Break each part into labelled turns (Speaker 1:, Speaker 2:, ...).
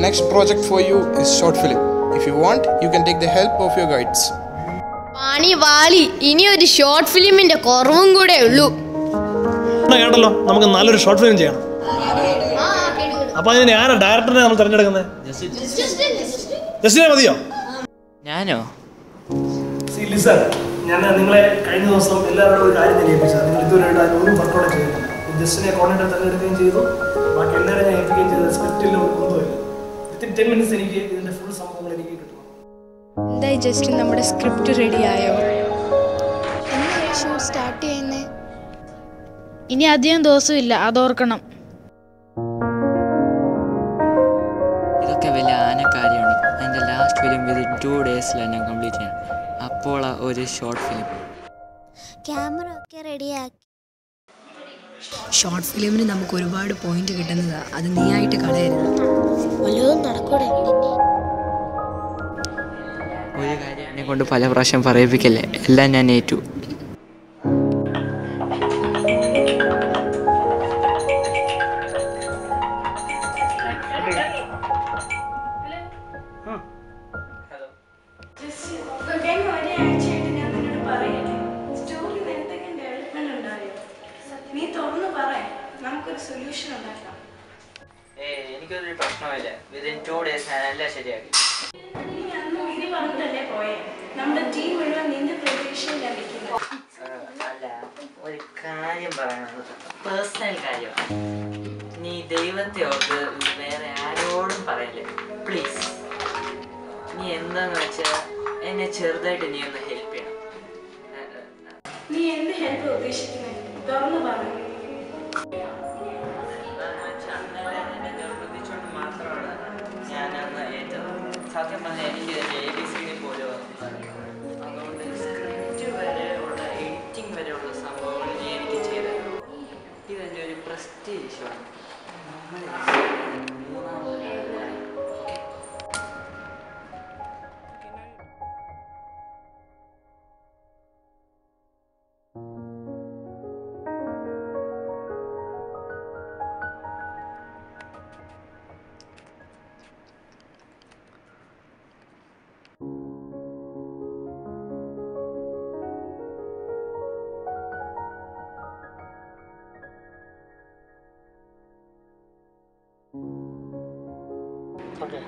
Speaker 1: next project for you is short film. If you want, you can take the help of your guides.
Speaker 2: Pani Vali, ini ഒരു short ഫിലിമിന്റെ കുറവും കൂടെ ഉള്ളൂ.
Speaker 3: കേട്ടല്ലോ, നമുക്ക് നല്ലൊരു short film ചെയ്യണം. അപ്പൊ അതിന് ആരാ ഡയറക്ടറിനെ നമ്മൾ തിരഞ്ഞെടുക്കുന്നത്? ജസ്റ്റിനെ മതിയോ?
Speaker 4: ഞാനോ?
Speaker 3: ഞാൻ നിങ്ങളെ കഴിഞ്ഞ ദിവസം എല്ലാവരോടും ഒരു കാര്യം ഏൽപ്പിച്ചത്. നിങ്ങൾ ഇതുവരെയായിട്ട് ഒരു വർക്കൗട്ട് ചെയ്തില്ല. ജസ്റ്റിനെ കോർഡിനേറ്റർ തിരഞ്ഞെടുക്കുകയും ചെയ്തു. ബാക്കി എല്ലാവരും ഞാൻ ഏൽപ്പിക്കുകയും ചെയ്തത്. സ്ക്രിപ്റ്റിലും ഒന്നുമില്ല. വിത്തിൻ 10 minutes എനിക്ക് ഇതിന്റെ ഫുൾ സംഭവങ്ങൾ എനിക്ക് കിട്ടണം.
Speaker 5: എന്തായി ജസ്റ്റ് നമ്മുടെ സ്ക്രിപ്റ്റ് റെഡി ആയോ? എന്നാണ് ഷൂട്ട് സ്റ്റാർട്ട് ചെയ്യുന്നത്?
Speaker 6: ഇനി അധികം ദിവസമില്ല, അതോർക്കണം.
Speaker 4: ഇതൊക്കെ വലിയ ആനക്കാര്യമാണ്. എൻ്റെ ലാസ്റ്റ് ഫിലിം വിതിൻ 2 days ഞാൻ കംപ്ലീറ്റ് ചെയ്യണം. അപ്പോൾ ഒരു ഷോർട്ട് ഫിലിം.
Speaker 7: ക്യാമറ ഒക്കെ റെഡിയാക്കി.
Speaker 8: ഷോർട്ട് ഫിലിമിന് നമുക്ക് ഒരുപാട് പോയിന്റ് കിട്ടുന്നതാണ്. അത് നീയായിട്ട് കളയരുത്.
Speaker 7: വല്ലതും നടക്കൂടെ?
Speaker 4: ഒരു കാര്യം എന്നെ കൊണ്ട് പല പ്രാവശ്യം പറയിപ്പിക്കല്ലേ, എല്ലാം ഞാൻ ഏറ്റു. എനിക്കൊരു പ്രശ്നമില്ല. വിതിൻ 2 days ഞാൻ എല്ലാം ശരിയാക്കി. അല്ല, ഒരു കാര്യം പറയണത് പേഴ്സണൽ കാര്യമാണ്. നീ ദൈവത്തെ ഓർത്ത് വേറെ ആരോടും പറയല്ലേ പ്ലീസ്. നീ എന്താന്ന് വെച്ചാൽ എന്നെ ചെറുതായിട്ട് നീ ഒന്ന് ഹെൽപ്പ് ചെയ്യണം.
Speaker 5: നീ എന്ത് ഹെൽപ്പ് ഉദ്ദേശിക്കുന്നത്? തുറന്നു പറഞ്ഞു.
Speaker 4: ഞാനന്ന് ഏറ്റവും സത്യം പറഞ്ഞാൽ എനിക്ക് ABCD പോലും അതുകൊണ്ട് സ്ക്രിപ്റ്റ് വരെയുള്ള എഡിറ്റിംഗ് വരെയുള്ള സംഭവങ്ങൾ നീ എനിക്ക് ചെയ്തു. ഇതെൻ്റെ ഒരു പ്രസ്റ്റീജാണ്.
Speaker 3: Okay.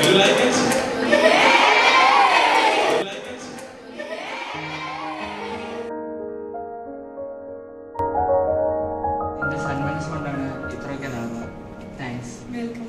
Speaker 1: You like it?
Speaker 4: എൻ്റെ സന്മനസ് കൊണ്ടാണ് ഇത്രയൊക്കെ നടന്നത്. താങ്ക്സ്.
Speaker 5: വെൽക്കം.